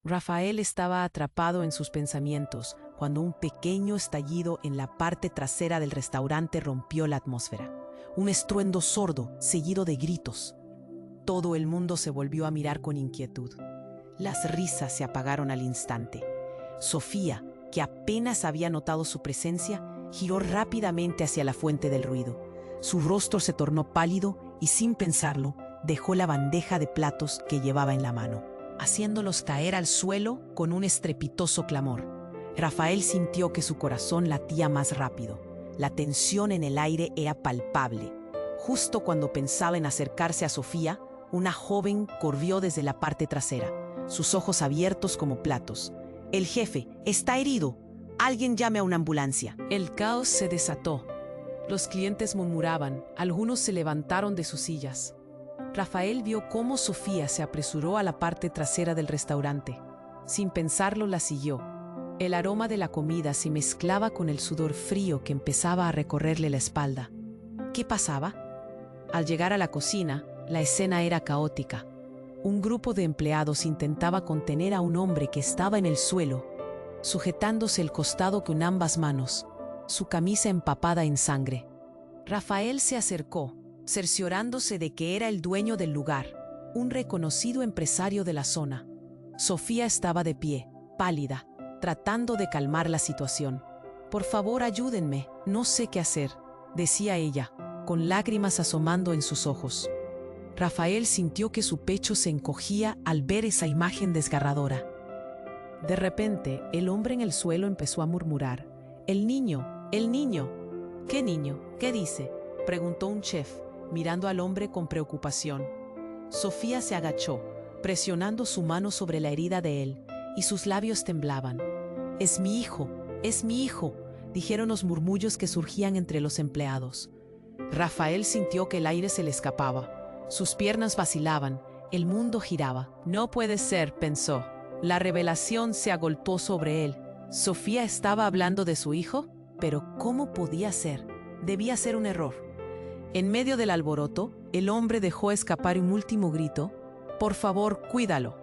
Rafael estaba atrapado en sus pensamientos cuando un pequeño estallido en la parte trasera del restaurante rompió la atmósfera. Un estruendo sordo, seguido de gritos. Todo el mundo se volvió a mirar con inquietud. Las risas se apagaron al instante. Sofía, que apenas había notado su presencia, giró rápidamente hacia la fuente del ruido. Su rostro se tornó pálido y, sin pensarlo, dejó la bandeja de platos que llevaba en la mano, haciéndolos caer al suelo con un estrepitoso clamor. Rafael sintió que su corazón latía más rápido. La tensión en el aire era palpable. Justo cuando pensaba en acercarse a Sofía, una joven corrió desde la parte trasera, sus ojos abiertos como platos. «El jefe está herido. Alguien llame a una ambulancia». El caos se desató. Los clientes murmuraban, algunos se levantaron de sus sillas. Rafael vio cómo Sofía se apresuró a la parte trasera del restaurante. Sin pensarlo, la siguió. El aroma de la comida se mezclaba con el sudor frío que empezaba a recorrerle la espalda. ¿Qué pasaba? Al llegar a la cocina, la escena era caótica. Un grupo de empleados intentaba contener a un hombre que estaba en el suelo, sujetándose el costado con ambas manos, su camisa empapada en sangre. Rafael se acercó, cerciorándose de que era el dueño del lugar, un reconocido empresario de la zona. Sofía estaba de pie, pálida, tratando de calmar la situación. «Por favor, ayúdenme, no sé qué hacer», decía ella, con lágrimas asomando en sus ojos. Rafael sintió que su pecho se encogía al ver esa imagen desgarradora. De repente, el hombre en el suelo empezó a murmurar. «El niño, el niño». «¿Qué niño? ¿Qué dice?», preguntó un chef, mirando al hombre con preocupación. Sofía se agachó, presionando su mano sobre la herida de él, y sus labios temblaban. «Es mi hijo», dijeron los murmullos que surgían entre los empleados. Rafael sintió que el aire se le escapaba. Sus piernas vacilaban, el mundo giraba. «No puede ser», pensó. La revelación se agolpó sobre él. ¿Sofía estaba hablando de su hijo? Pero ¿cómo podía ser? Debía ser un error. En medio del alboroto, el hombre dejó escapar un último grito. «Por favor, cuídalo».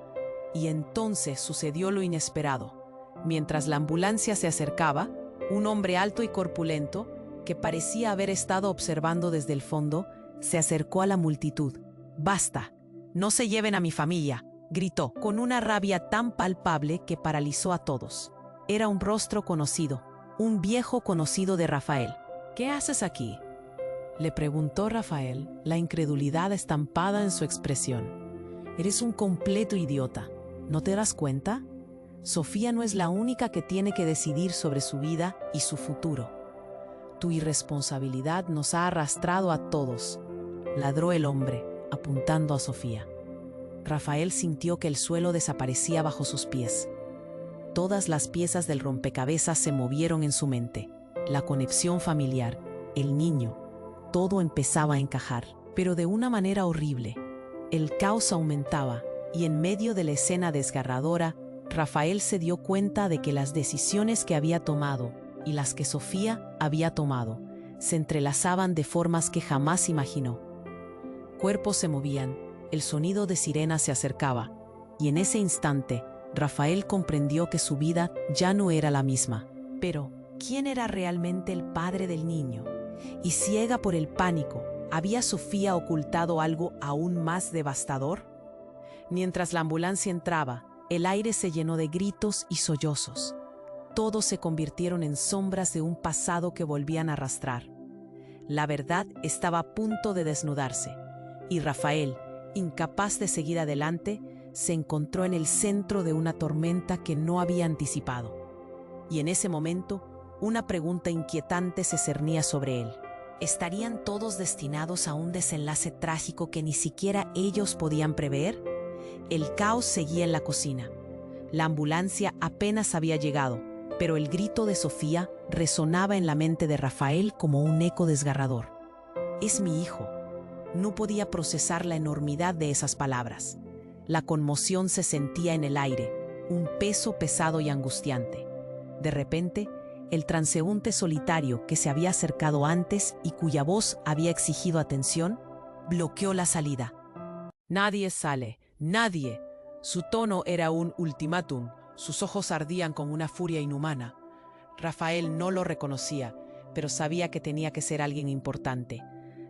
Y entonces sucedió lo inesperado. Mientras la ambulancia se acercaba, un hombre alto y corpulento, que parecía haber estado observando desde el fondo, se acercó a la multitud. «Basta, no se lleven a mi familia», gritó, con una rabia tan palpable que paralizó a todos. Era un rostro conocido, un viejo conocido de Rafael. «¿Qué haces aquí?», le preguntó Rafael, la incredulidad estampada en su expresión. «Eres un completo idiota. ¿No te das cuenta? Sofía no es la única que tiene que decidir sobre su vida y su futuro. Tu irresponsabilidad nos ha arrastrado a todos», ladró el hombre, apuntando a Sofía. Rafael sintió que el suelo desaparecía bajo sus pies. Todas las piezas del rompecabezas se movieron en su mente. La conexión familiar, el niño, todo empezaba a encajar, pero de una manera horrible. El caos aumentaba, y en medio de la escena desgarradora, Rafael se dio cuenta de que las decisiones que había tomado y las que Sofía había tomado se entrelazaban de formas que jamás imaginó. Cuerpos se movían, el sonido de sirenas se acercaba, y en ese instante, Rafael comprendió que su vida ya no era la misma. Pero, ¿quién era realmente el padre del niño? Y ciega por el pánico, ¿había Sofía ocultado algo aún más devastador? Mientras la ambulancia entraba, el aire se llenó de gritos y sollozos. Todos se convirtieron en sombras de un pasado que volvían a arrastrar. La verdad estaba a punto de desnudarse, y Rafael, incapaz de seguir adelante, se encontró en el centro de una tormenta que no había anticipado. Y en ese momento, una pregunta inquietante se cernía sobre él. ¿Estarían todos destinados a un desenlace trágico que ni siquiera ellos podían prever? El caos seguía en la cocina. La ambulancia apenas había llegado, pero el grito de Sofía resonaba en la mente de Rafael como un eco desgarrador. «Es mi hijo». No podía procesar la enormidad de esas palabras. La conmoción se sentía en el aire, un peso pesado y angustiante. De repente, el transeúnte solitario que se había acercado antes y cuya voz había exigido atención, bloqueó la salida. «Nadie sale, nadie», Su tono era un ultimátum, sus ojos ardían con una furia inhumana. Rafael no lo reconocía, pero sabía que tenía que ser alguien importante.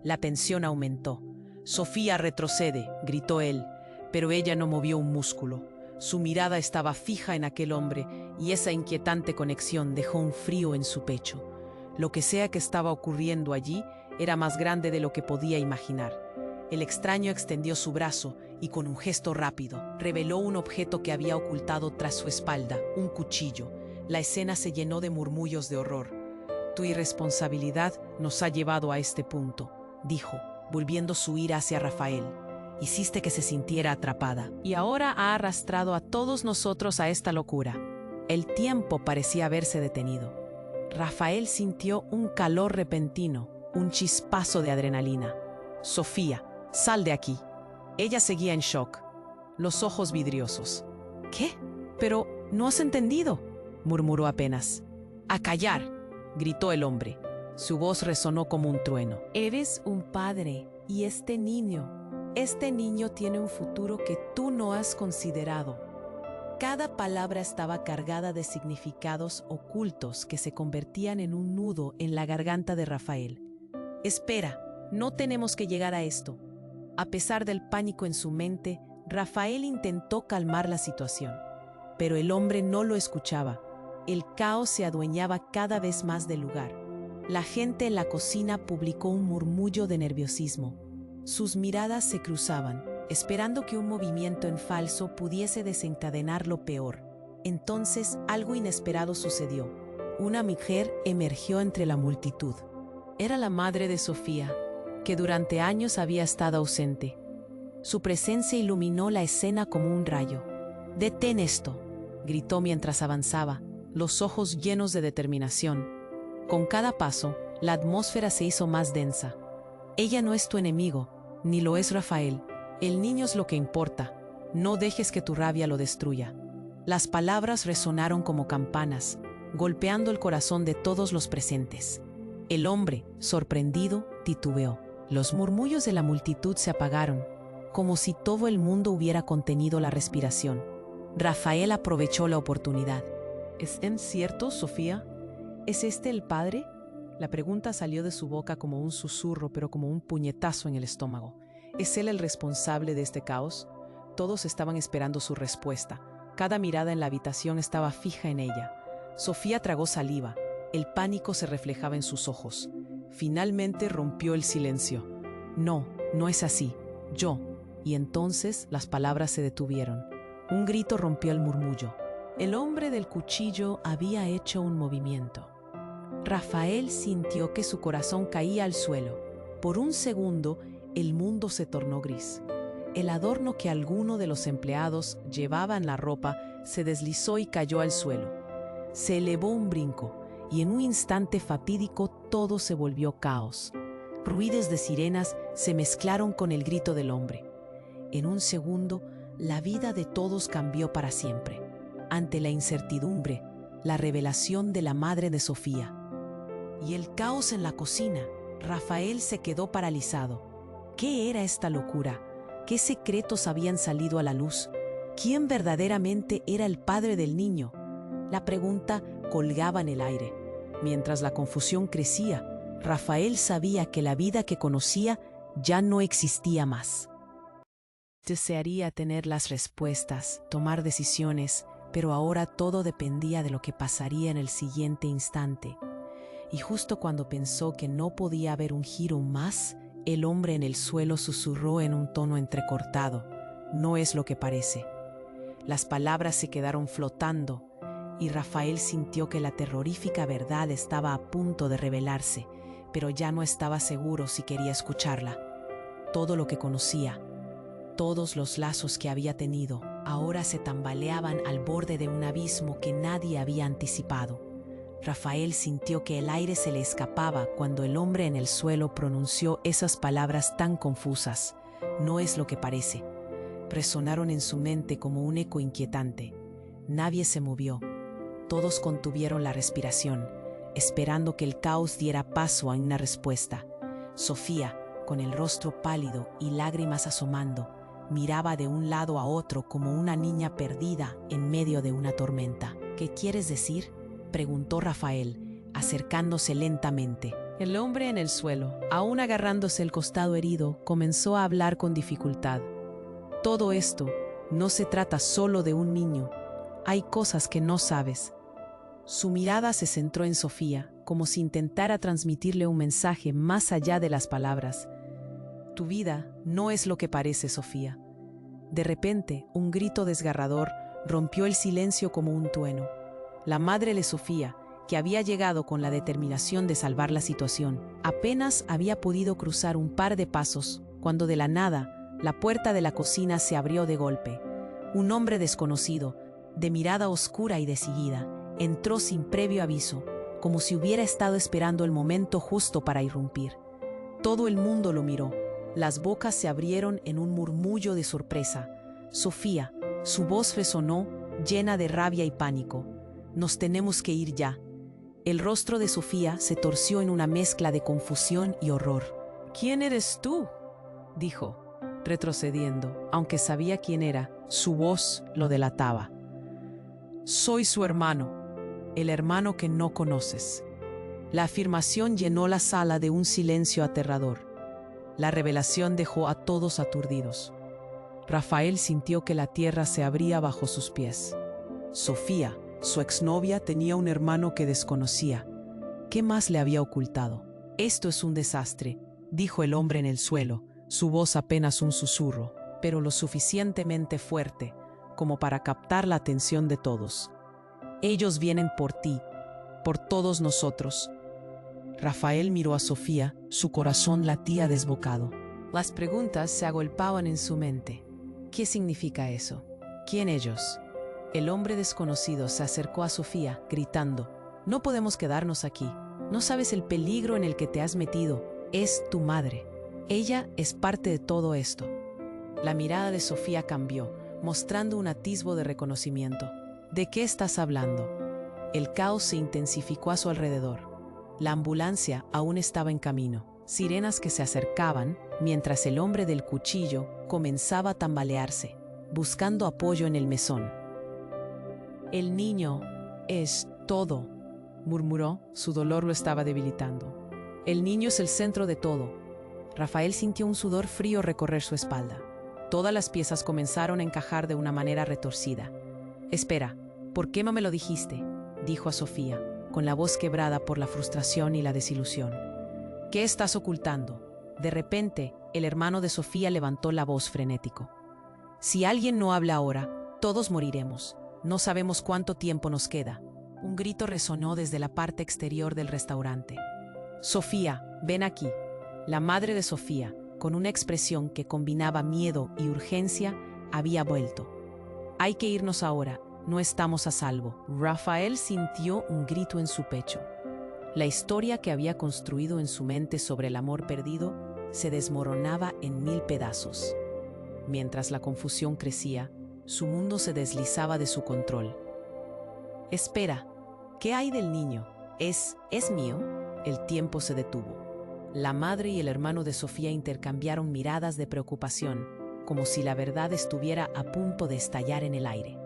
La tensión aumentó. «Sofía, retrocede», gritó él, pero ella no movió un músculo. Su mirada estaba fija en aquel hombre y esa inquietante conexión dejó un frío en su pecho. Lo que sea que estaba ocurriendo allí era más grande de lo que podía imaginar. El extraño extendió su brazo y con un gesto rápido reveló un objeto que había ocultado tras su espalda, un cuchillo. La escena se llenó de murmullos de horror. «Tu irresponsabilidad nos ha llevado a este punto», dijo, volviendo su ira hacia Rafael. «Hiciste que se sintiera atrapada y ahora ha arrastrado a todos nosotros a esta locura». El tiempo parecía haberse detenido. Rafael sintió un calor repentino, un chispazo de adrenalina. «Sofía, sal de aquí». Ella seguía en shock, los ojos vidriosos. «¿Qué? Pero no has entendido», murmuró apenas. «A callar», gritó el hombre. Su voz resonó como un trueno. «Eres un padre y este niño tiene un futuro que tú no has considerado». Cada palabra estaba cargada de significados ocultos que se convertían en un nudo en la garganta de Rafael. «Espera, no tenemos que llegar a esto». A pesar del pánico en su mente, Rafael intentó calmar la situación. Pero el hombre no lo escuchaba. El caos se adueñaba cada vez más del lugar. La gente en la cocina publicó un murmullo de nerviosismo. Sus miradas se cruzaban, esperando que un movimiento en falso pudiese desencadenar lo peor. Entonces, algo inesperado sucedió. Una mujer emergió entre la multitud. Era la madre de Sofía, que durante años había estado ausente. Su presencia iluminó la escena como un rayo. «Detén esto», gritó mientras avanzaba, los ojos llenos de determinación. Con cada paso, la atmósfera se hizo más densa. «Ella no es tu enemigo, ni lo es Rafael. El niño es lo que importa. No dejes que tu rabia lo destruya». Las palabras resonaron como campanas, golpeando el corazón de todos los presentes. El hombre, sorprendido, titubeó. Los murmullos de la multitud se apagaron, como si todo el mundo hubiera contenido la respiración. Rafael aprovechó la oportunidad. «¿Es en cierto, Sofía? ¿Es este el padre?». La pregunta salió de su boca como un susurro, pero como un puñetazo en el estómago. ¿Es él el responsable de este caos? Todos estaban esperando su respuesta. Cada mirada en la habitación estaba fija en ella. Sofía tragó saliva. El pánico se reflejaba en sus ojos. Finalmente rompió el silencio. «No, no es así. Yo». Y entonces las palabras se detuvieron. Un grito rompió el murmullo. El hombre del cuchillo había hecho un movimiento. Rafael sintió que su corazón caía al suelo. Por un segundo, el mundo se tornó gris. El adorno que alguno de los empleados llevaba en la ropa se deslizó y cayó al suelo. Se elevó un brinco, y en un instante fatídico todo se volvió caos. Ruidos de sirenas se mezclaron con el grito del hombre. En un segundo, la vida de todos cambió para siempre. Ante la incertidumbre, la revelación de la madre de Sofía y el caos en la cocina, Rafael se quedó paralizado. ¿Qué era esta locura? ¿Qué secretos habían salido a la luz? ¿Quién verdaderamente era el padre del niño? La pregunta colgaba en el aire. Mientras la confusión crecía, Rafael sabía que la vida que conocía ya no existía más. Desearía tener las respuestas, tomar decisiones, pero ahora todo dependía de lo que pasaría en el siguiente instante. Y justo cuando pensó que no podía haber un giro más, el hombre en el suelo susurró en un tono entrecortado: «No es lo que parece». Las palabras se quedaron flotando, y Rafael sintió que la terrorífica verdad estaba a punto de revelarse, pero ya no estaba seguro si quería escucharla. Todo lo que conocía, todos los lazos que había tenido, ahora se tambaleaban al borde de un abismo que nadie había anticipado. Rafael sintió que el aire se le escapaba cuando el hombre en el suelo pronunció esas palabras tan confusas: «No es lo que parece». Resonaron en su mente como un eco inquietante. Nadie se movió. Todos contuvieron la respiración, esperando que el caos diera paso a una respuesta. Sofía, con el rostro pálido y lágrimas asomando, miraba de un lado a otro como una niña perdida en medio de una tormenta. ¿Qué quieres decir?, preguntó Rafael, acercándose lentamente. El hombre en el suelo, aún agarrándose el costado herido, comenzó a hablar con dificultad. Todo esto no se trata solo de un niño. Hay cosas que no sabes. Su mirada se centró en Sofía, como si intentara transmitirle un mensaje más allá de las palabras. Tu vida no es lo que parece, Sofía. De repente, un grito desgarrador rompió el silencio como un trueno. La madre de Sofía, que había llegado con la determinación de salvar la situación, apenas había podido cruzar un par de pasos cuando de la nada la puerta de la cocina se abrió de golpe. Un hombre desconocido, de mirada oscura y decidida, entró sin previo aviso, como si hubiera estado esperando el momento justo para irrumpir. Todo el mundo lo miró. Las bocas se abrieron en un murmullo de sorpresa. Sofía, su voz resonó, llena de rabia y pánico. Nos tenemos que ir ya. El rostro de Sofía se torció en una mezcla de confusión y horror. ¿Quién eres tú?, dijo, retrocediendo. Aunque sabía quién era, su voz lo delataba. Soy su hermano, el hermano que no conoces. La afirmación llenó la sala de un silencio aterrador. La revelación dejó a todos aturdidos. Rafael sintió que la tierra se abría bajo sus pies. Sofía, su exnovia, tenía un hermano que desconocía. ¿Qué más le había ocultado? Esto es un desastre, dijo el hombre en el suelo, su voz apenas un susurro, pero lo suficientemente fuerte como para captar la atención de todos. Ellos vienen por ti, por todos nosotros. Rafael miró a Sofía, su corazón latía desbocado. Las preguntas se agolpaban en su mente. ¿Qué significa eso? ¿Quién ellos? El hombre desconocido se acercó a Sofía, gritando: no podemos quedarnos aquí. No sabes el peligro en el que te has metido. Es tu madre. Ella es parte de todo esto. La mirada de Sofía cambió, mostrando un atisbo de reconocimiento. ¿De qué estás hablando? El caos se intensificó a su alrededor. La ambulancia aún estaba en camino. Sirenas que se acercaban, mientras el hombre del cuchillo comenzaba a tambalearse, buscando apoyo en el mesón. El niño es todo, murmuró. Su dolor lo estaba debilitando. El niño es el centro de todo. Rafael sintió un sudor frío recorrer su espalda. Todas las piezas comenzaron a encajar de una manera retorcida. Espera, ¿por qué no me lo dijiste?, dijo a Sofía, con la voz quebrada por la frustración y la desilusión. ¿Qué estás ocultando? De repente, el hermano de Sofía levantó la voz frenético. Si alguien no habla ahora, todos moriremos. No sabemos cuánto tiempo nos queda. Un grito resonó desde la parte exterior del restaurante. Sofía, ven aquí. La madre de Sofía, con una expresión que combinaba miedo y urgencia, había vuelto. Hay que irnos ahora, no estamos a salvo. Rafael sintió un grito en su pecho. La historia que había construido en su mente sobre el amor perdido se desmoronaba en 1000 pedazos. Mientras la confusión crecía, su mundo se deslizaba de su control. Espera, ¿qué hay del niño? ¿Es mío? El tiempo se detuvo. La madre y el hermano de Sofía intercambiaron miradas de preocupación, como si la verdad estuviera a punto de estallar en el aire.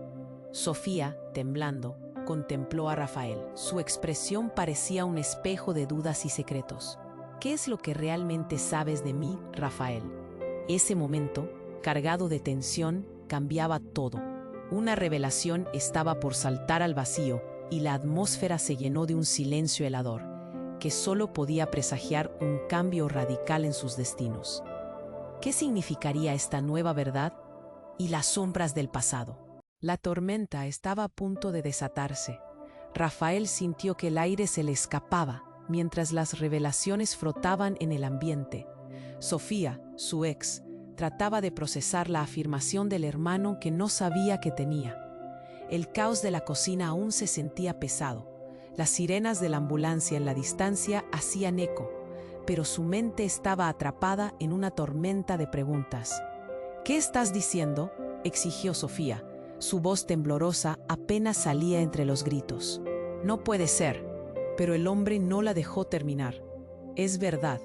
Sofía, temblando, contempló a Rafael. Su expresión parecía un espejo de dudas y secretos. ¿Qué es lo que realmente sabes de mí, Rafael? Ese momento, cargado de tensión, cambiaba todo. Una revelación estaba por saltar al vacío y la atmósfera se llenó de un silencio helador, que solo podía presagiar un cambio radical en sus destinos. ¿Qué significaría esta nueva verdad y las sombras del pasado? La tormenta estaba a punto de desatarse. Rafael sintió que el aire se le escapaba mientras las revelaciones frotaban en el ambiente. Sofía, su ex, trataba de procesar la afirmación del hermano que no sabía que tenía. El caos de la cocina aún se sentía pesado. Las sirenas de la ambulancia en la distancia hacían eco, pero su mente estaba atrapada en una tormenta de preguntas. ¿Qué estás diciendo?, exigió Sofía. Su voz temblorosa apenas salía entre los gritos. No puede ser. Pero el hombre no la dejó terminar. Es verdad,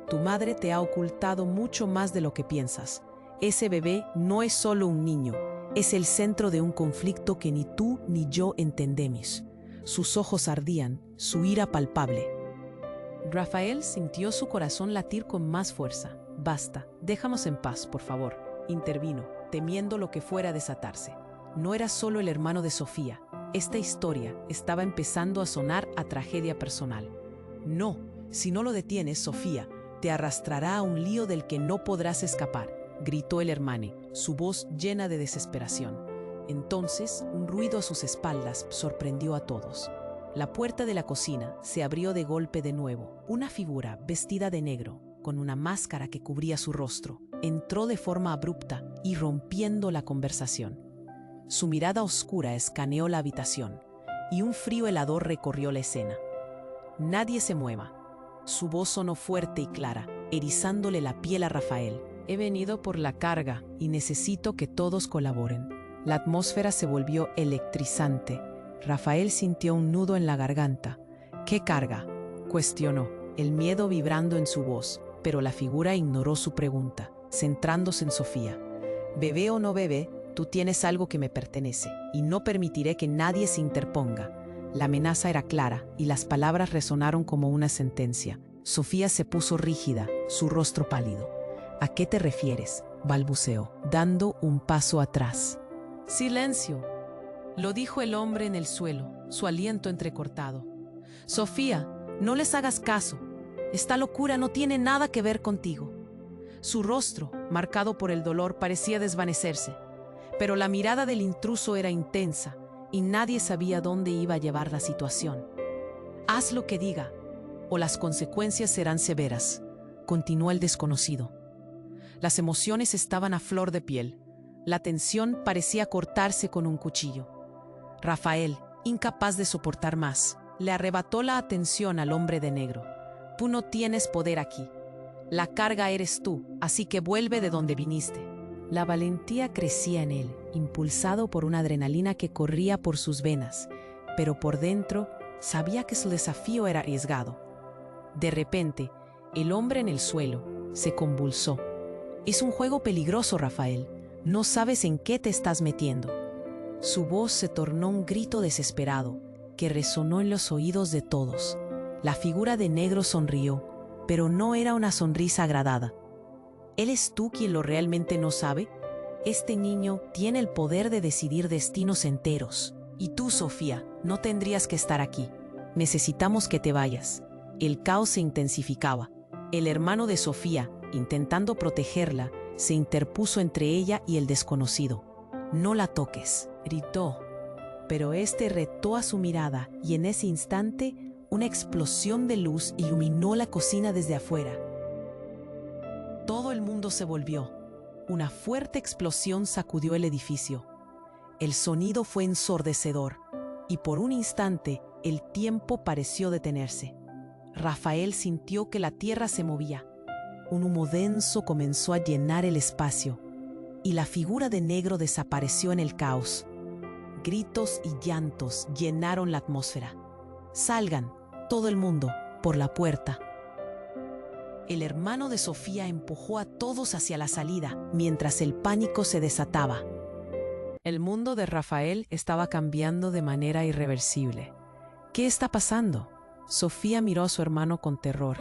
tu madre te ha ocultado mucho más de lo que piensas. Ese bebé no es solo un niño, es el centro de un conflicto que ni tú ni yo entendemos. Sus ojos ardían, su ira palpable. Rafael sintió su corazón latir con más fuerza. «Basta, déjanos en paz, por favor», intervino, temiendo lo que fuera a desatarse. No era solo el hermano de Sofía. Esta historia estaba empezando a sonar a tragedia personal. «No, si no lo detienes, Sofía, te arrastrará a un lío del que no podrás escapar», gritó el hermano, su voz llena de desesperación. Entonces, un ruido a sus espaldas sorprendió a todos. La puerta de la cocina se abrió de golpe de nuevo. Una figura vestida de negro, con una máscara que cubría su rostro, entró de forma abrupta y rompiendo la conversación. Su mirada oscura escaneó la habitación y un frío helador recorrió la escena. «Nadie se mueva». Su voz sonó fuerte y clara, erizándole la piel a Rafael. «He venido por la carga y necesito que todos colaboren». La atmósfera se volvió electrizante. Rafael sintió un nudo en la garganta. «¿Qué carga?», cuestionó, el miedo vibrando en su voz, pero la figura ignoró su pregunta, centrándose en Sofía. «Bebé o no bebé, tú tienes algo que me pertenece, y no permitiré que nadie se interponga». La amenaza era clara, y las palabras resonaron como una sentencia. Sofía se puso rígida, su rostro pálido. «¿A qué te refieres?», balbuceó, dando un paso atrás. «Silencio», lo dijo el hombre en el suelo, su aliento entrecortado. «Sofía, no les hagas caso. Esta locura no tiene nada que ver contigo». Su rostro, marcado por el dolor, parecía desvanecerse, pero la mirada del intruso era intensa y nadie sabía dónde iba a llevar la situación. «Haz lo que diga, o las consecuencias serán severas», continuó el desconocido. Las emociones estaban a flor de piel. La tensión parecía cortarse con un cuchillo. Rafael, incapaz de soportar más, le arrebató la atención al hombre de negro. «Tú no tienes poder aquí. La carga eres tú, así que vuelve de donde viniste». La valentía crecía en él, impulsado por una adrenalina que corría por sus venas, pero por dentro sabía que su desafío era arriesgado. De repente, el hombre en el suelo se convulsó. «Es un juego peligroso, Rafael. No sabes en qué te estás metiendo». Su voz se tornó un grito desesperado, que resonó en los oídos de todos. La figura de negro sonrió, pero no era una sonrisa agradada. «¿Eres tú quien lo realmente no sabe? Este niño tiene el poder de decidir destinos enteros. Y tú, Sofía, no tendrías que estar aquí. Necesitamos que te vayas». El caos se intensificaba. El hermano de Sofía, intentando protegerla, se interpuso entre ella y el desconocido. «No la toques», gritó. Pero este retó a su mirada y en ese instante una explosión de luz iluminó la cocina desde afuera. Todo el mundo se volvió. Una fuerte explosión sacudió el edificio. El sonido fue ensordecedor y por un instante el tiempo pareció detenerse. Rafael sintió que la tierra se movía. Un humo denso comenzó a llenar el espacio y la figura de negro desapareció en el caos. Gritos y llantos llenaron la atmósfera. «Salgan, todo el mundo, por la puerta». El hermano de Sofía empujó a todos hacia la salida, mientras el pánico se desataba. El mundo de Rafael estaba cambiando de manera irreversible. «¿Qué está pasando?». Sofía miró a su hermano con terror.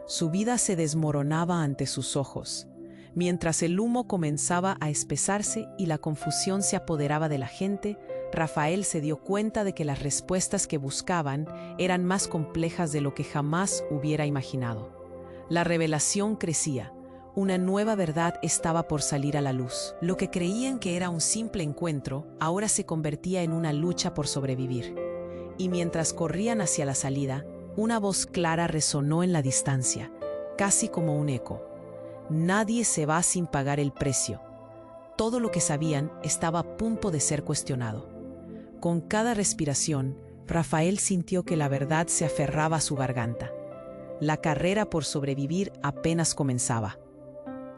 Su vida se desmoronaba ante sus ojos, mientras el humo comenzaba a espesarse y la confusión se apoderaba de la gente. Rafael se dio cuenta de que las respuestas que buscaban eran más complejas de lo que jamás hubiera imaginado. La revelación crecía. Una nueva verdad estaba por salir a la luz. Lo que creían que era un simple encuentro, ahora se convertía en una lucha por sobrevivir. Y mientras corrían hacia la salida, una voz clara resonó en la distancia, casi como un eco. «Nadie se va sin pagar el precio». Todo lo que sabían estaba a punto de ser cuestionado. Con cada respiración, Rafael sintió que la verdad se aferraba a su garganta. La carrera por sobrevivir apenas comenzaba.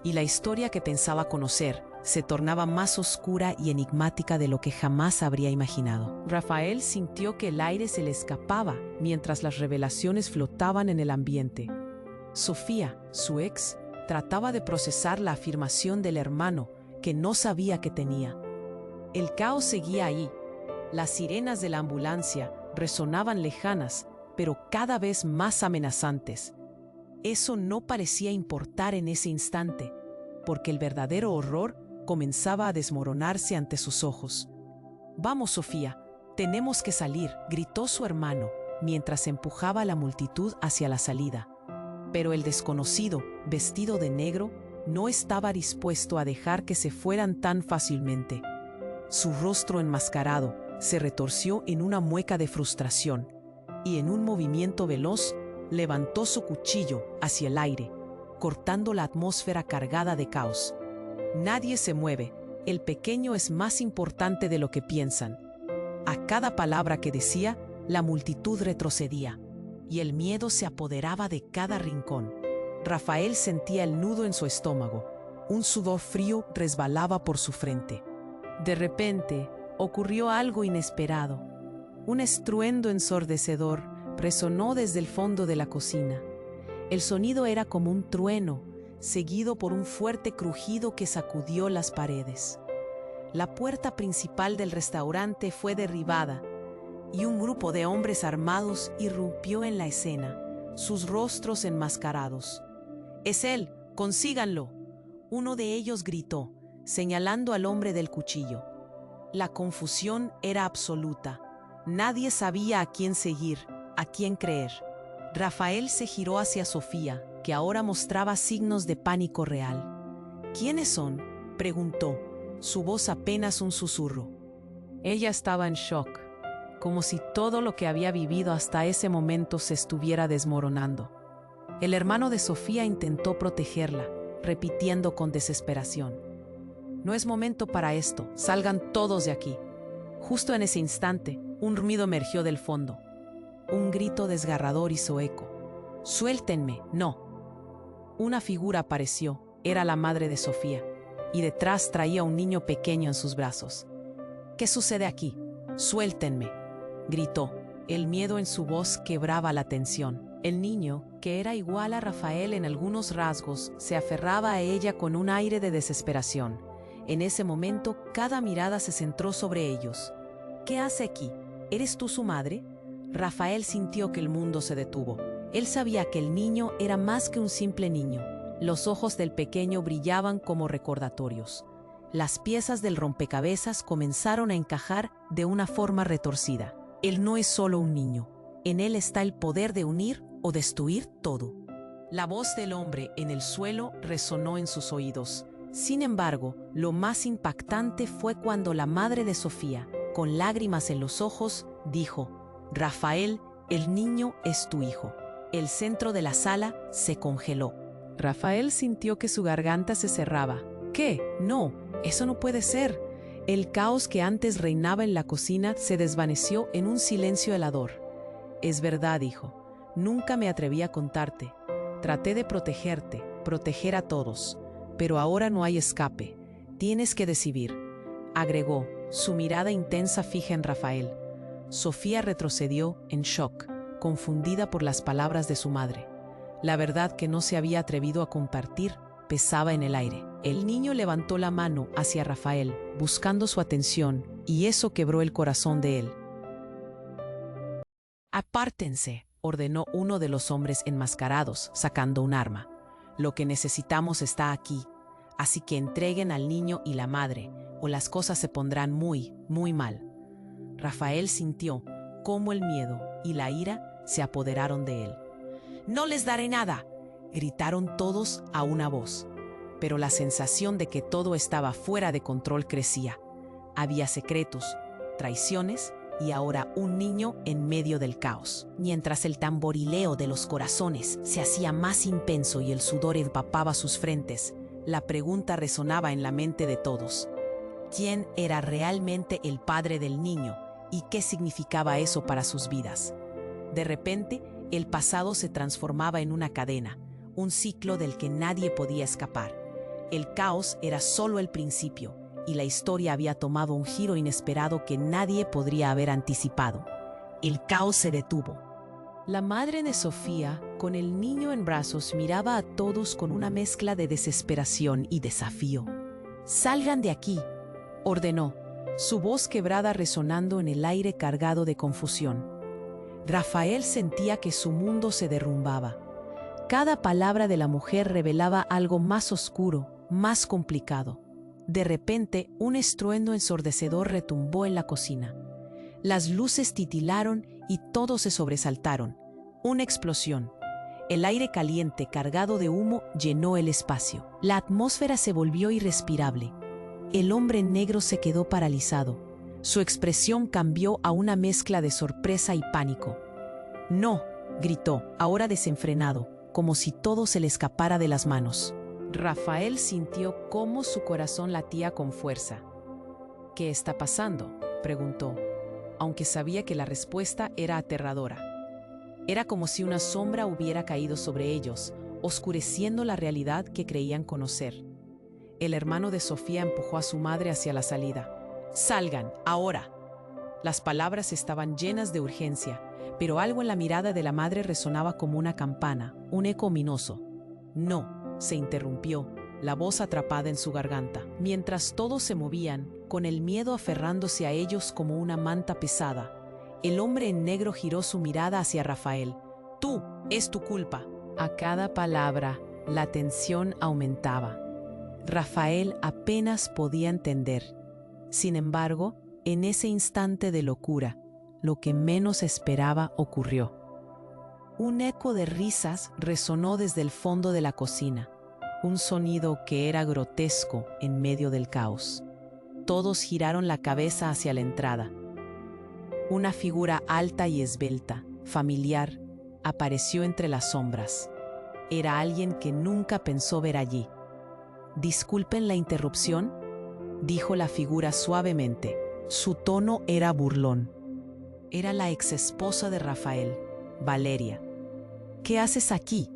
Y la historia que pensaba conocer se tornaba más oscura y enigmática de lo que jamás habría imaginado. Rafael sintió que el aire se le escapaba mientras las revelaciones flotaban en el ambiente. Sofía, su ex, trataba de procesar la afirmación del hermano que no sabía que tenía. El caos seguía ahí. Las sirenas de la ambulancia resonaban lejanas, pero cada vez más amenazantes. Eso no parecía importar en ese instante, porque el verdadero horror comenzaba a desmoronarse ante sus ojos. «Vamos, Sofía, tenemos que salir», gritó su hermano, mientras empujaba a la multitud hacia la salida. Pero el desconocido, vestido de negro, no estaba dispuesto a dejar que se fueran tan fácilmente. Su rostro enmascarado se retorció en una mueca de frustración, y en un movimiento veloz levantó su cuchillo hacia el aire, cortando la atmósfera cargada de caos. Nadie se mueve, el pequeño es más importante de lo que piensan. A cada palabra que decía, la multitud retrocedía, y el miedo se apoderaba de cada rincón. Rafael sentía el nudo en su estómago, un sudor frío resbalaba por su frente. De repente, ocurrió algo inesperado. Un estruendo ensordecedor resonó desde el fondo de la cocina. El sonido era como un trueno, seguido por un fuerte crujido que sacudió las paredes. La puerta principal del restaurante fue derribada, y un grupo de hombres armados irrumpió en la escena, sus rostros enmascarados. «¡Es él! ¡Consíganlo!», uno de ellos gritó, señalando al hombre del cuchillo. La confusión era absoluta. Nadie sabía a quién seguir, a quién creer. Rafael se giró hacia Sofía, que ahora mostraba signos de pánico real. «¿Quiénes son?», preguntó, su voz apenas un susurro. Ella estaba en shock, como si todo lo que había vivido hasta ese momento se estuviera desmoronando. El hermano de Sofía intentó protegerla, repitiendo con desesperación: «No es momento para esto, salgan todos de aquí». Justo en ese instante, un ruido emergió del fondo. Un grito desgarrador hizo eco. «¡Suéltenme! ¡No!». Una figura apareció, era la madre de Sofía, y detrás traía un niño pequeño en sus brazos. «¿Qué sucede aquí? ¡Suéltenme!», gritó. El miedo en su voz quebraba la tensión. El niño, que era igual a Rafael en algunos rasgos, se aferraba a ella con un aire de desesperación. En ese momento, cada mirada se centró sobre ellos. «¿Qué hace aquí? ¿Eres tú su madre?». Rafael sintió que el mundo se detuvo. Él sabía que el niño era más que un simple niño. Los ojos del pequeño brillaban como recordatorios. Las piezas del rompecabezas comenzaron a encajar de una forma retorcida. Él no es solo un niño. En él está el poder de unir o destruir todo. La voz del hombre en el suelo resonó en sus oídos. Sin embargo, lo más impactante fue cuando la madre de Sofía, con lágrimas en los ojos, dijo: «Rafael, el niño es tu hijo». El centro de la sala se congeló. Rafael sintió que su garganta se cerraba. «¿Qué? No, eso no puede ser». El caos que antes reinaba en la cocina se desvaneció en un silencio helador. «Es verdad, hijo. Nunca me atreví a contarte. Traté de protegerte, proteger a todos. Pero ahora no hay escape. Tienes que decidir», agregó, su mirada intensa fija en Rafael. Sofía retrocedió en shock, confundida por las palabras de su madre. La verdad que no se había atrevido a compartir pesaba en el aire. El niño levantó la mano hacia Rafael, buscando su atención, y eso quebró el corazón de él. «Apártense», ordenó uno de los hombres enmascarados, sacando un arma. «Lo que necesitamos está aquí, así que entreguen al niño y la madre, o las cosas se pondrán muy, muy mal». Rafael sintió cómo el miedo y la ira se apoderaron de él. «No les daré nada», gritaron todos a una voz. Pero la sensación de que todo estaba fuera de control crecía. Había secretos, traiciones y ahora un niño en medio del caos. Mientras el tamborileo de los corazones se hacía más intenso y el sudor empapaba sus frentes, la pregunta resonaba en la mente de todos: ¿quién era realmente el padre del niño y qué significaba eso para sus vidas? De repente, el pasado se transformaba en una cadena, un ciclo del que nadie podía escapar. El caos era solo el principio, y la historia había tomado un giro inesperado que nadie podría haber anticipado. El caos se detuvo. La madre de Sofía, con el niño en brazos, miraba a todos con una mezcla de desesperación y desafío. «Salgan de aquí», ordenó, su voz quebrada resonando en el aire cargado de confusión. Rafael sentía que su mundo se derrumbaba. Cada palabra de la mujer revelaba algo más oscuro, más complicado. De repente, un estruendo ensordecedor retumbó en la cocina. Las luces titilaron y todos se sobresaltaron. Una explosión. El aire caliente, cargado de humo, llenó el espacio. La atmósfera se volvió irrespirable. El hombre negro se quedó paralizado. Su expresión cambió a una mezcla de sorpresa y pánico. «No», gritó, ahora desenfrenado, como si todo se le escapara de las manos. Rafael sintió cómo su corazón latía con fuerza. «¿Qué está pasando?», preguntó, aunque sabía que la respuesta era aterradora. Era como si una sombra hubiera caído sobre ellos, oscureciendo la realidad que creían conocer. El hermano de Sofía empujó a su madre hacia la salida. «¡Salgan, ahora!». Las palabras estaban llenas de urgencia, pero algo en la mirada de la madre resonaba como una campana, un eco ominoso. «No», se interrumpió, la voz atrapada en su garganta. Mientras todos se movían, con el miedo aferrándose a ellos como una manta pesada, el hombre en negro giró su mirada hacia Rafael. «Tú, es tu culpa». A cada palabra, la tensión aumentaba. Rafael apenas podía entender. Sin embargo, en ese instante de locura, lo que menos esperaba ocurrió. Un eco de risas resonó desde el fondo de la cocina, un sonido que era grotesco en medio del caos. Todos giraron la cabeza hacia la entrada. Una figura alta y esbelta, familiar, apareció entre las sombras. Era alguien que nunca pensó ver allí. «Disculpen la interrupción», dijo la figura suavemente. Su tono era burlón. Era la exesposa de Rafael, Valeria. «¿Qué haces aquí?».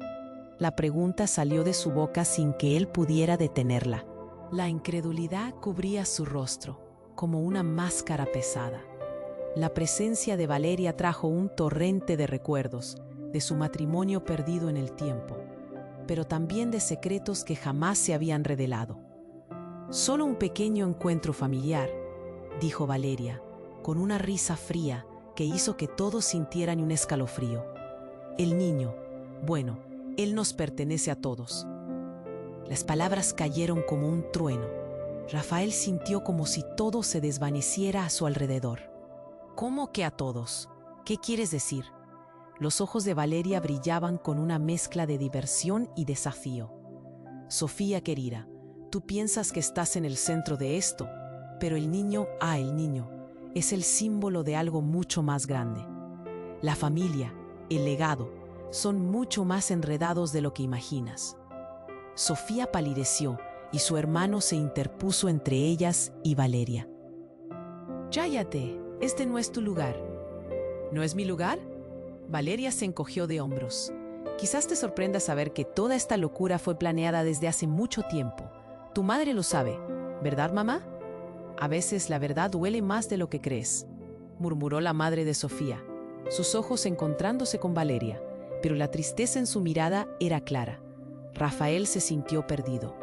La pregunta salió de su boca sin que él pudiera detenerla. La incredulidad cubría su rostro, como una máscara pesada. La presencia de Valeria trajo un torrente de recuerdos, de su matrimonio perdido en el tiempo, pero también de secretos que jamás se habían revelado. «Solo un pequeño encuentro familiar», dijo Valeria, con una risa fría que hizo que todos sintieran un escalofrío. «El niño, bueno, él nos pertenece a todos». Las palabras cayeron como un trueno. Rafael sintió como si todo se desvaneciera a su alrededor. «¿Cómo que a todos? ¿Qué quieres decir?». Los ojos de Valeria brillaban con una mezcla de diversión y desafío. «Sofía querida, tú piensas que estás en el centro de esto, pero el niño, es el símbolo de algo mucho más grande. La familia, el legado, son mucho más enredados de lo que imaginas». Sofía palideció y su hermano se interpuso entre ellas y Valeria. «Cállate, este no es tu lugar». «¿No es mi lugar?». Valeria se encogió de hombros. «Quizás te sorprenda saber que toda esta locura fue planeada desde hace mucho tiempo. Tu madre lo sabe, ¿verdad, mamá?». «A veces la verdad duele más de lo que crees», murmuró la madre de Sofía, sus ojos encontrándose con Valeria, pero la tristeza en su mirada era clara. Rafael se sintió perdido.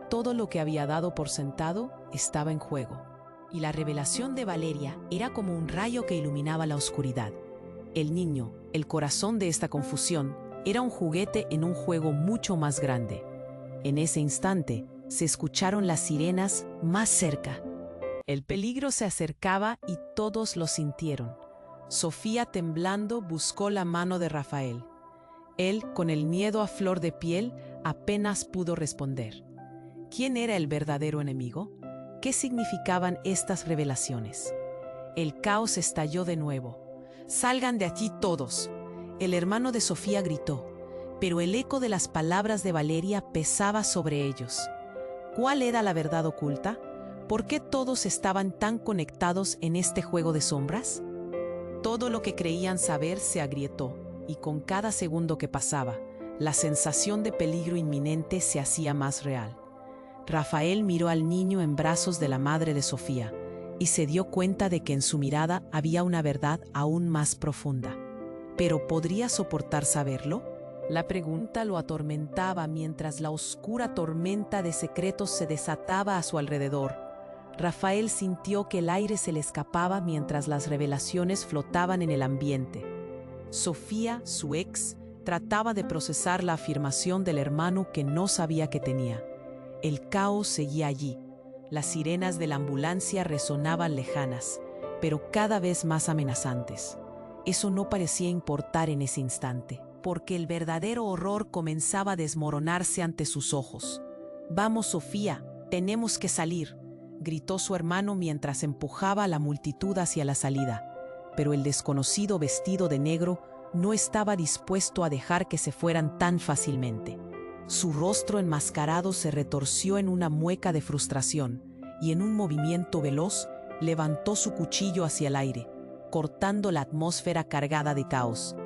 Todo lo que había dado por sentado estaba en juego, y la revelación de Valeria era como un rayo que iluminaba la oscuridad. El niño, el corazón de esta confusión, era un juguete en un juego mucho más grande. En ese instante, se escucharon las sirenas más cerca. El peligro se acercaba y todos lo sintieron. Sofía, temblando, buscó la mano de Rafael. Él, con el miedo a flor de piel, apenas pudo responder. ¿Quién era el verdadero enemigo? ¿Qué significaban estas revelaciones? El caos estalló de nuevo. «Salgan de aquí todos», el hermano de Sofía gritó, pero el eco de las palabras de Valeria pesaba sobre ellos. ¿Cuál era la verdad oculta? ¿Por qué todos estaban tan conectados en este juego de sombras? Todo lo que creían saber se agrietó, y con cada segundo que pasaba, la sensación de peligro inminente se hacía más real. Rafael miró al niño en brazos de la madre de Sofía y se dio cuenta de que en su mirada había una verdad aún más profunda. ¿Pero podría soportar saberlo? La pregunta lo atormentaba mientras la oscura tormenta de secretos se desataba a su alrededor. Rafael sintió que el aire se le escapaba mientras las revelaciones flotaban en el ambiente. Sofía, su ex, trataba de procesar la afirmación del hermano que no sabía que tenía. El caos seguía allí. Las sirenas de la ambulancia resonaban lejanas, pero cada vez más amenazantes. Eso no parecía importar en ese instante, porque el verdadero horror comenzaba a desmoronarse ante sus ojos. «Vamos, Sofía, tenemos que salir», gritó su hermano mientras empujaba a la multitud hacia la salida. Pero el desconocido vestido de negro no estaba dispuesto a dejar que se fueran tan fácilmente. Su rostro enmascarado se retorció en una mueca de frustración y en un movimiento veloz levantó su cuchillo hacia el aire, cortando la atmósfera cargada de caos.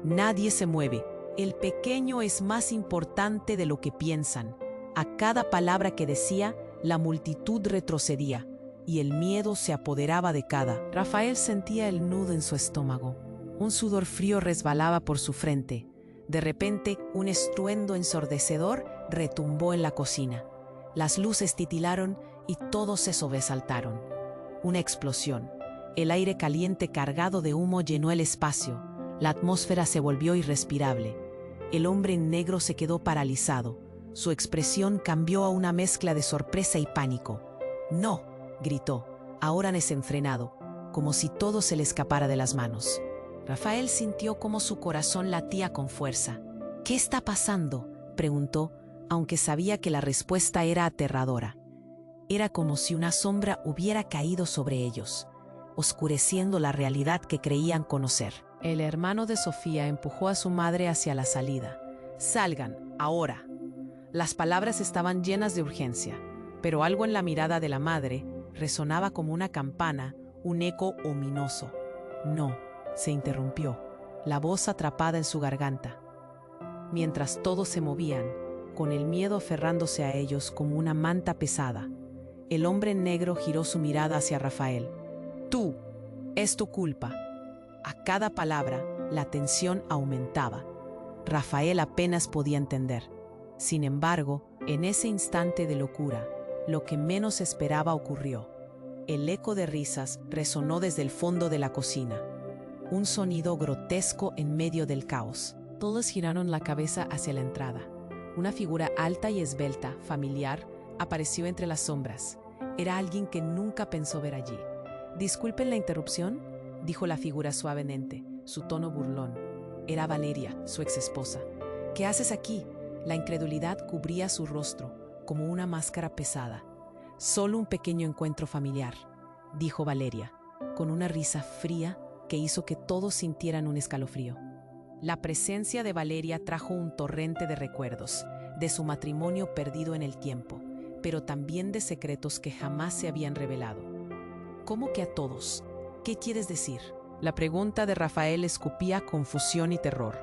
Nadie se mueve. El pequeño es más importante de lo que piensan. A cada palabra que decía, la multitud retrocedía y el miedo se apoderaba de cada. Rafael sentía el nudo en su estómago. Un sudor frío resbalaba por su frente. De repente, un estruendo ensordecedor retumbó en la cocina. Las luces titilaron y todos se sobresaltaron. Una explosión. El aire caliente cargado de humo llenó el espacio. La atmósfera se volvió irrespirable. El hombre en negro se quedó paralizado. Su expresión cambió a una mezcla de sorpresa y pánico. «¡No!», gritó, ahora desenfrenado, como si todo se le escapara de las manos. Rafael sintió cómo su corazón latía con fuerza. «¿Qué está pasando?», preguntó, aunque sabía que la respuesta era aterradora. Era como si una sombra hubiera caído sobre ellos, oscureciendo la realidad que creían conocer. El hermano de Sofía empujó a su madre hacia la salida. «Salgan, ahora». Las palabras estaban llenas de urgencia, pero algo en la mirada de la madre resonaba como una campana, un eco ominoso. «No», se interrumpió, la voz atrapada en su garganta. Mientras todos se movían, con el miedo aferrándose a ellos como una manta pesada, el hombre en negro giró su mirada hacia Rafael. «Tú, es tu culpa». A cada palabra, la tensión aumentaba. Rafael apenas podía entender. Sin embargo, en ese instante de locura, lo que menos esperaba ocurrió. El eco de risas resonó desde el fondo de la cocina. Un sonido grotesco en medio del caos. Todos giraron la cabeza hacia la entrada. Una figura alta y esbelta, familiar, apareció entre las sombras. Era alguien que nunca pensó ver allí. «Disculpen la interrupción», dijo la figura suavemente, su tono burlón. Era Valeria, su exesposa. «¿Qué haces aquí?». La incredulidad cubría su rostro, como una máscara pesada. «Solo un pequeño encuentro familiar», dijo Valeria, con una risa fría que hizo que todos sintieran un escalofrío. La presencia de Valeria trajo un torrente de recuerdos, de su matrimonio perdido en el tiempo, pero también de secretos que jamás se habían revelado. «¿Cómo que a todos? ¿Qué quieres decir?». La pregunta de Rafael escupía confusión y terror.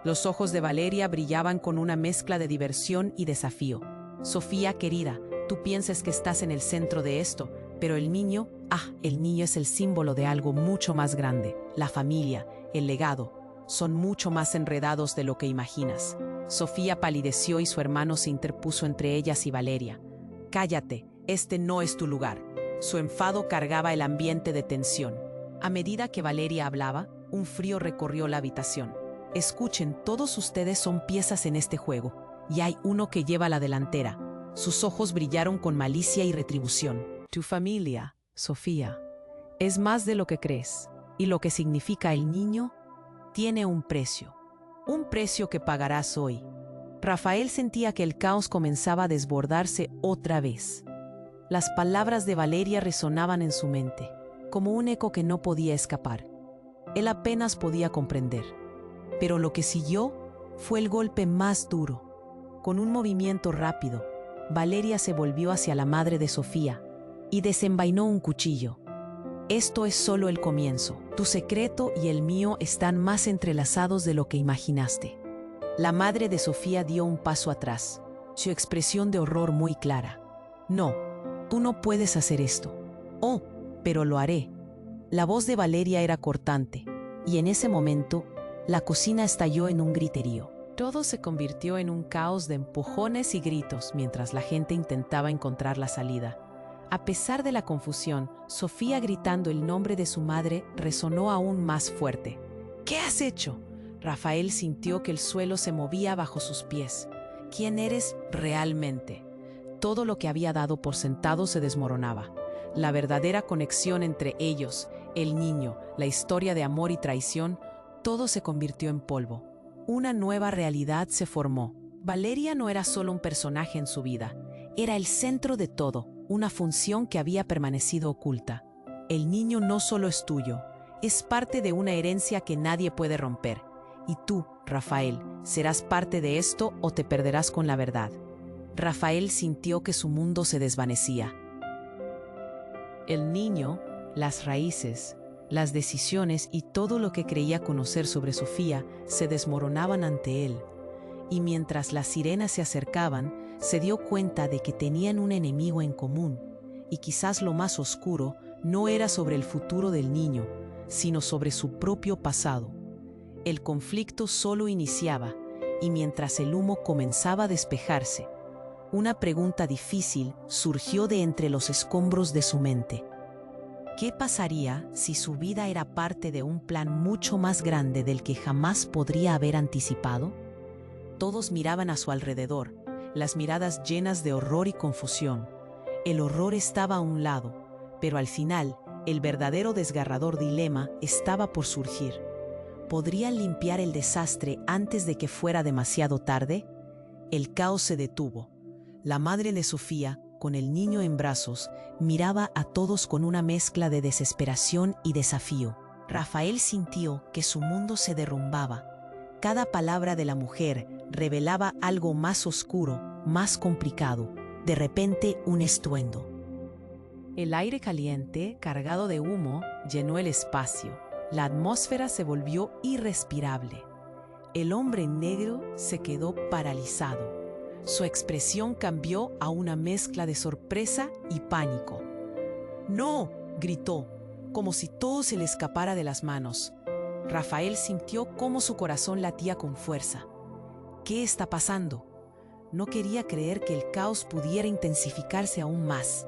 Los ojos de Valeria brillaban con una mezcla de diversión y desafío. «Sofía, querida, tú piensas que estás en el centro de esto, pero el niño es el símbolo de algo mucho más grande. La familia, el legado, son mucho más enredados de lo que imaginas». Sofía palideció y su hermano se interpuso entre ellas y Valeria. «Cállate, este no es tu lugar». Su enfado cargaba el ambiente de tensión. A medida que Valeria hablaba, un frío recorrió la habitación. «Escuchen, todos ustedes son piezas en este juego, y hay uno que lleva la delantera». Sus ojos brillaron con malicia y retribución. «Tu familia, Sofía, es más de lo que crees, y lo que significa el niño tiene un precio que pagarás hoy». Rafael sentía que el caos comenzaba a desbordarse otra vez. Las palabras de Valeria resonaban en su mente, como un eco que no podía escapar. Él apenas podía comprender. Pero lo que siguió fue el golpe más duro. Con un movimiento rápido, Valeria se volvió hacia la madre de Sofía y desenvainó un cuchillo. «Esto es solo el comienzo. Tu secreto y el mío están más entrelazados de lo que imaginaste». La madre de Sofía dio un paso atrás, su expresión de horror muy clara. «No, tú no puedes hacer esto». «Oh, pero lo haré». La voz de Valeria era cortante, y en ese momento la cocina estalló en un griterío. Todo se convirtió en un caos de empujones y gritos mientras la gente intentaba encontrar la salida. A pesar de la confusión, Sofía gritando el nombre de su madre resonó aún más fuerte. ¿Qué has hecho? Rafael sintió que el suelo se movía bajo sus pies. ¿Quién eres realmente? Todo lo que había dado por sentado se desmoronaba. La verdadera conexión entre ellos, el niño, la historia de amor y traición, todo se convirtió en polvo. Una nueva realidad se formó. Valeria no era solo un personaje en su vida, era el centro de todo, una función que había permanecido oculta. El niño no solo es tuyo, es parte de una herencia que nadie puede romper. Y tú, Rafael, serás parte de esto o te perderás con la verdad. Rafael sintió que su mundo se desvanecía. El niño, las raíces, las decisiones y todo lo que creía conocer sobre Sofía se desmoronaban ante él. Y mientras las sirenas se acercaban, se dio cuenta de que tenían un enemigo en común. Y quizás lo más oscuro no era sobre el futuro del niño, sino sobre su propio pasado. El conflicto solo iniciaba, y mientras el humo comenzaba a despejarse, una pregunta difícil surgió de entre los escombros de su mente. ¿Qué pasaría si su vida era parte de un plan mucho más grande del que jamás podría haber anticipado? Todos miraban a su alrededor, las miradas llenas de horror y confusión. El horror estaba a un lado, pero al final, el verdadero desgarrador dilema estaba por surgir. ¿Podrían limpiar el desastre antes de que fuera demasiado tarde? El caos se detuvo. La madre de Sofía, con el niño en brazos, miraba a todos con una mezcla de desesperación y desafío. Rafael sintió que su mundo se derrumbaba. Cada palabra de la mujer revelaba algo más oscuro, más complicado. De repente, un estruendo. El aire caliente, cargado de humo, llenó el espacio. La atmósfera se volvió irrespirable. El hombre negro se quedó paralizado. Su expresión cambió a una mezcla de sorpresa y pánico. ¡No!, gritó, como si todo se le escapara de las manos. Rafael sintió cómo su corazón latía con fuerza. ¿Qué está pasando? No quería creer que el caos pudiera intensificarse aún más.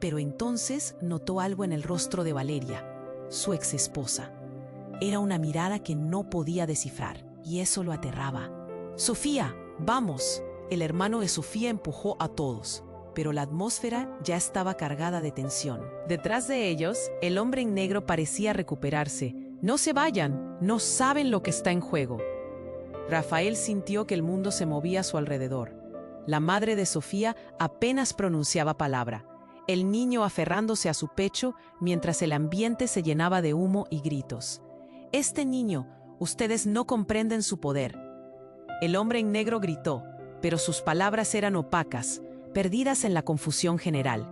Pero entonces notó algo en el rostro de Valeria, su exesposa. Era una mirada que no podía descifrar, y eso lo aterraba. «Sofía, vamos». El hermano de Sofía empujó a todos, pero la atmósfera ya estaba cargada de tensión. Detrás de ellos, el hombre en negro parecía recuperarse. «No se vayan, no saben lo que está en juego». Rafael sintió que el mundo se movía a su alrededor. La madre de Sofía apenas pronunciaba palabra, el niño aferrándose a su pecho mientras el ambiente se llenaba de humo y gritos. «Este niño, ustedes no comprenden su poder». El hombre en negro gritó, pero sus palabras eran opacas, perdidas en la confusión general.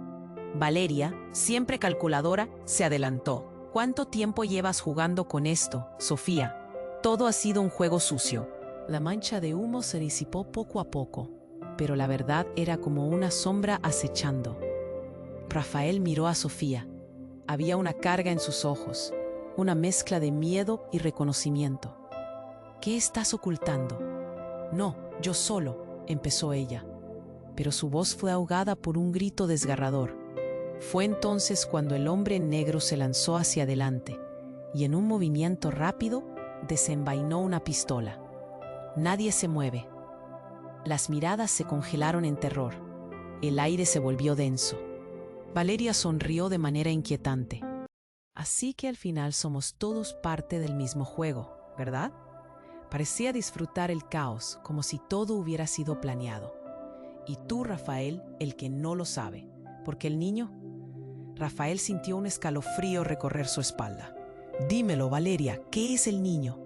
Valeria, siempre calculadora, se adelantó. «¿Cuánto tiempo llevas jugando con esto, Sofía? Todo ha sido un juego sucio». La mancha de humo se disipó poco a poco, pero la verdad era como una sombra acechando. Rafael miró a Sofía. Había una carga en sus ojos, una mezcla de miedo y reconocimiento. «¿Qué estás ocultando?» «No, yo solo», empezó ella, pero su voz fue ahogada por un grito desgarrador. Fue entonces cuando el hombre negro se lanzó hacia adelante y en un movimiento rápido desenvainó una pistola. Nadie se mueve. Las miradas se congelaron en terror. El aire se volvió denso. Valeria sonrió de manera inquietante. «Así que al final somos todos parte del mismo juego, ¿verdad?» Parecía disfrutar el caos, como si todo hubiera sido planeado. Y tú, Rafael, el que no lo sabe. ¿Porque el niño? Rafael sintió un escalofrío recorrer su espalda. «Dímelo, Valeria, ¿qué es el niño?»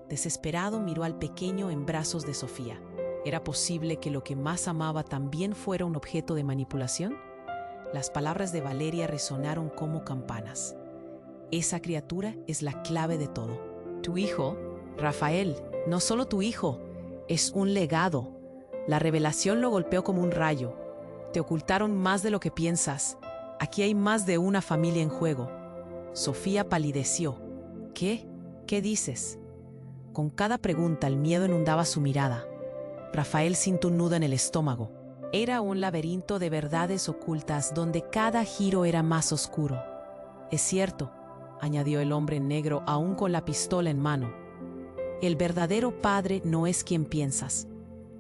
Desesperado miró al pequeño en brazos de Sofía. ¿Era posible que lo que más amaba también fuera un objeto de manipulación? Las palabras de Valeria resonaron como campanas. «Esa criatura es la clave de todo. Tu hijo, Rafael, no solo tu hijo, es un legado. La revelación lo golpeó como un rayo. Te ocultaron más de lo que piensas. Aquí hay más de una familia en juego». Sofía palideció. «¿Qué? ¿Qué dices?» Con cada pregunta el miedo inundaba su mirada. Rafael sintió un nudo en el estómago. Era un laberinto de verdades ocultas donde cada giro era más oscuro. «Es cierto», añadió el hombre en negro aún con la pistola en mano. «El verdadero padre no es quien piensas.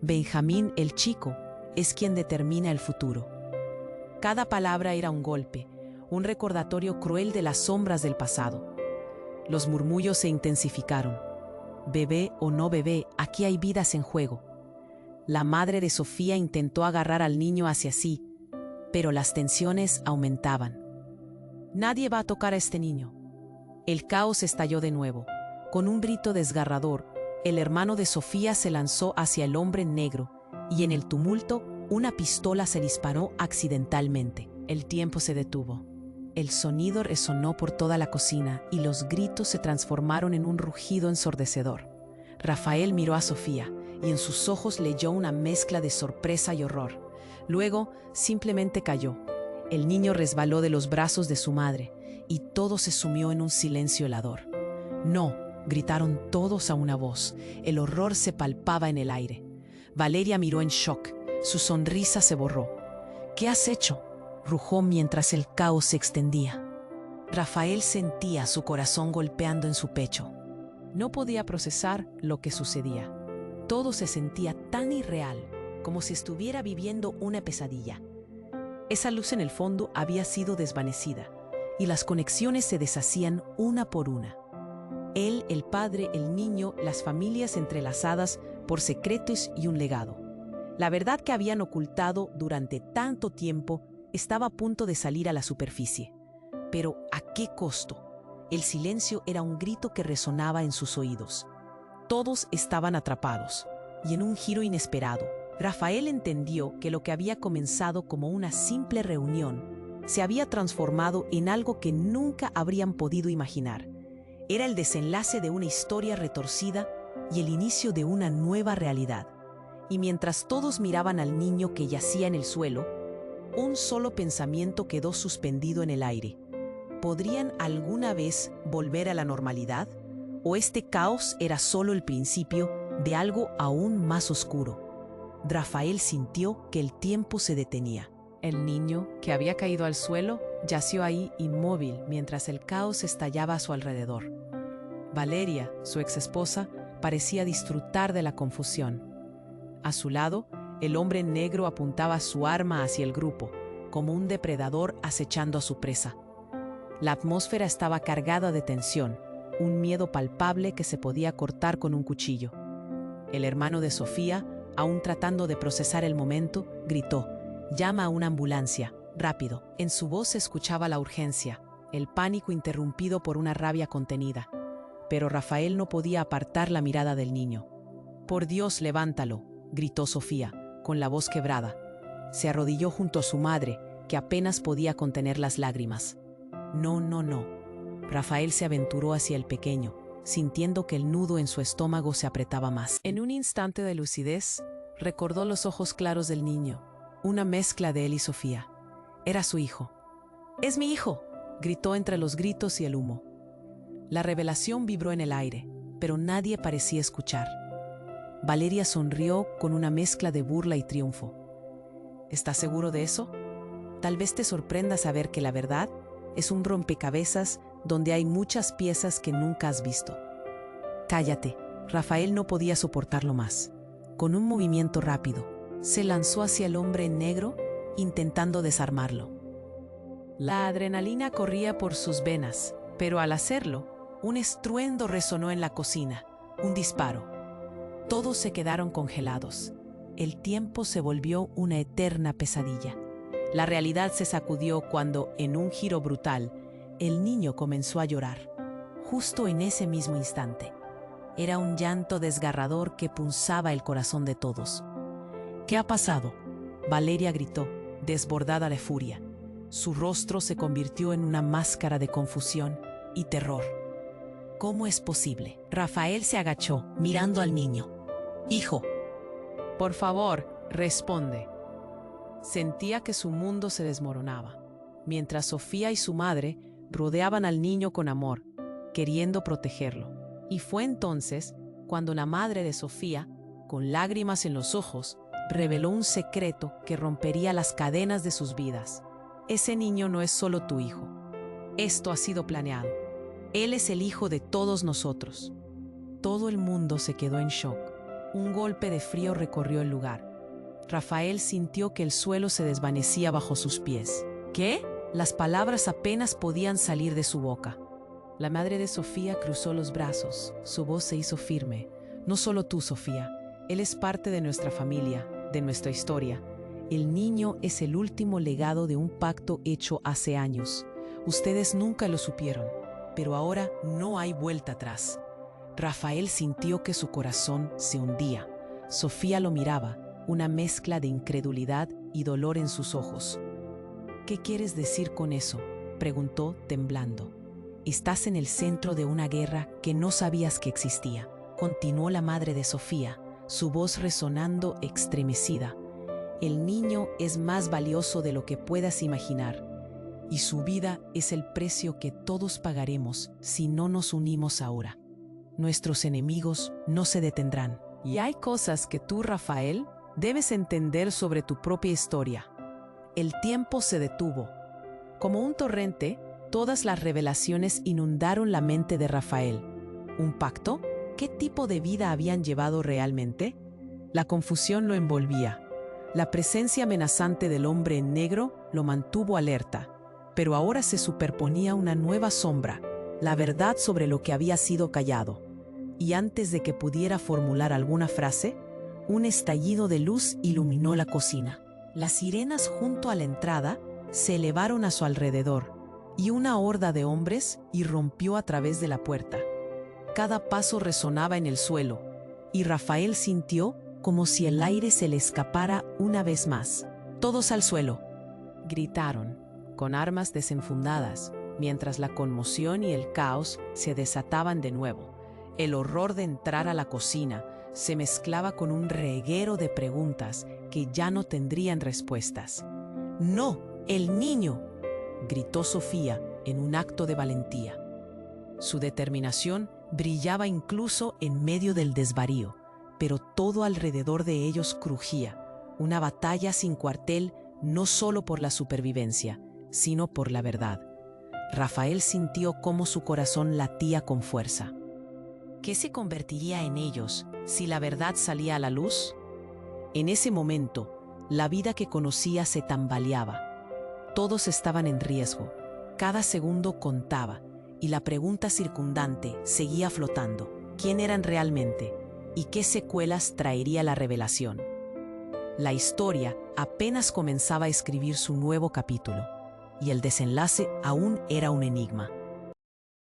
Benjamín, el chico, es quien determina el futuro». Cada palabra era un golpe, un recordatorio cruel de las sombras del pasado. Los murmullos se intensificaron. «Bebé o no bebé, aquí hay vidas en juego». La madre de Sofía intentó agarrar al niño hacia sí, pero las tensiones aumentaban. «Nadie va a tocar a este niño». El caos estalló de nuevo. Con un grito desgarrador, el hermano de Sofía se lanzó hacia el hombre negro y en el tumulto, una pistola se disparó accidentalmente. El tiempo se detuvo. El sonido resonó por toda la cocina y los gritos se transformaron en un rugido ensordecedor. Rafael miró a Sofía y en sus ojos leyó una mezcla de sorpresa y horror. Luego, simplemente cayó. El niño resbaló de los brazos de su madre y todo se sumió en un silencio helador. «No», gritaron todos a una voz. El horror se palpaba en el aire. Valeria miró en shock. Su sonrisa se borró. «¿Qué has hecho?», rugó mientras el caos se extendía. Rafael sentía su corazón golpeando en su pecho. No podía procesar lo que sucedía. Todo se sentía tan irreal, como si estuviera viviendo una pesadilla. Esa luz en el fondo había sido desvanecida, y las conexiones se deshacían una por una. Él, el padre, el niño, las familias entrelazadas por secretos y un legado. La verdad que habían ocultado durante tanto tiempo estaba a punto de salir a la superficie. Pero ¿a qué costo? El silencio era un grito que resonaba en sus oídos. Todos estaban atrapados, y en un giro inesperado, Rafael entendió que lo que había comenzado como una simple reunión se había transformado en algo que nunca habrían podido imaginar. Era el desenlace de una historia retorcida y el inicio de una nueva realidad. Y mientras todos miraban al niño que yacía en el suelo, un solo pensamiento quedó suspendido en el aire. ¿Podrían alguna vez volver a la normalidad? ¿O este caos era solo el principio de algo aún más oscuro? Rafael sintió que el tiempo se detenía. El niño, que había caído al suelo, yació ahí inmóvil mientras el caos estallaba a su alrededor. Valeria, su exesposa, parecía disfrutar de la confusión. A su lado, el hombre negro apuntaba su arma hacia el grupo, como un depredador acechando a su presa. La atmósfera estaba cargada de tensión, un miedo palpable que se podía cortar con un cuchillo. El hermano de Sofía, aún tratando de procesar el momento, gritó: «Llama a una ambulancia, rápido». En su voz se escuchaba la urgencia, el pánico interrumpido por una rabia contenida. Pero Rafael no podía apartar la mirada del niño. «Por Dios, levántalo», gritó Sofía, con la voz quebrada. Se arrodilló junto a su madre, que apenas podía contener las lágrimas. «No, no, no». Rafael se aventuró hacia el pequeño, sintiendo que el nudo en su estómago se apretaba más. En un instante de lucidez, recordó los ojos claros del niño, una mezcla de él y Sofía. Era su hijo. «¡Es mi hijo!», gritó entre los gritos y el humo. La revelación vibró en el aire, pero nadie parecía escuchar. Valeria sonrió con una mezcla de burla y triunfo. «¿Estás seguro de eso? Tal vez te sorprenda saber que la verdad es un rompecabezas donde hay muchas piezas que nunca has visto». «Cállate». Rafael no podía soportarlo más. Con un movimiento rápido, se lanzó hacia el hombre en negro, intentando desarmarlo. La adrenalina corría por sus venas, pero al hacerlo, un estruendo resonó en la cocina, un disparo. Todos se quedaron congelados. El tiempo se volvió una eterna pesadilla. La realidad se sacudió cuando, en un giro brutal, el niño comenzó a llorar. Justo en ese mismo instante. Era un llanto desgarrador que punzaba el corazón de todos. «¿Qué ha pasado?», Valeria gritó, desbordada de furia. Su rostro se convirtió en una máscara de confusión y terror. «¿Cómo es posible?». Rafael se agachó, mirando al niño. «Hijo». «Por favor, responde». Sentía que su mundo se desmoronaba, mientras Sofía y su madre rodeaban al niño con amor, queriendo protegerlo. Y fue entonces cuando la madre de Sofía, con lágrimas en los ojos, reveló un secreto que rompería las cadenas de sus vidas. Ese niño no es solo tu hijo. Esto ha sido planeado. Él es el hijo de todos nosotros. Todo el mundo se quedó en shock. Un golpe de frío recorrió el lugar. Rafael sintió que el suelo se desvanecía bajo sus pies. ¿Qué? Las palabras apenas podían salir de su boca. La madre de Sofía cruzó los brazos. Su voz se hizo firme. No solo tú, Sofía. Él es parte de nuestra familia, de nuestra historia. El niño es el último legado de un pacto hecho hace años. Ustedes nunca lo supieron, pero ahora no hay vuelta atrás. Rafael sintió que su corazón se hundía. Sofía lo miraba, una mezcla de incredulidad y dolor en sus ojos. ¿Qué quieres decir con eso?, preguntó, temblando. Estás en el centro de una guerra que no sabías que existía, continuó la madre de Sofía, su voz resonando estremecida. El niño es más valioso de lo que puedas imaginar, y su vida es el precio que todos pagaremos si no nos unimos ahora. Nuestros enemigos no se detendrán. Y hay cosas que tú, Rafael, debes entender sobre tu propia historia. El tiempo se detuvo. Como un torrente, todas las revelaciones inundaron la mente de Rafael. ¿Un pacto? ¿Qué tipo de vida habían llevado realmente? La confusión lo envolvía. La presencia amenazante del hombre en negro lo mantuvo alerta, pero ahora se superponía una nueva sombra, la verdad sobre lo que había sido callado. Y antes de que pudiera formular alguna frase, un estallido de luz iluminó la cocina. Las sirenas junto a la entrada se elevaron a su alrededor, y una horda de hombres irrumpió a través de la puerta. Cada paso resonaba en el suelo, y Rafael sintió como si el aire se le escapara una vez más. «Todos al suelo», gritaron, con armas desenfundadas, mientras la conmoción y el caos se desataban de nuevo. El horror de entrar a la cocina se mezclaba con un reguero de preguntas que ya no tendrían respuestas. «¡No, el niño!», gritó Sofía en un acto de valentía. Su determinación brillaba incluso en medio del desvarío, pero todo alrededor de ellos crujía. Una batalla sin cuartel, no solo por la supervivencia, sino por la verdad. Rafael sintió cómo su corazón latía con fuerza. ¿Qué se convertiría en ellos si la verdad salía a la luz? En ese momento, la vida que conocía se tambaleaba. Todos estaban en riesgo. Cada segundo contaba, y la pregunta circundante seguía flotando. ¿Quién eran realmente? ¿Y qué secuelas traería la revelación? La historia apenas comenzaba a escribir su nuevo capítulo, y el desenlace aún era un enigma.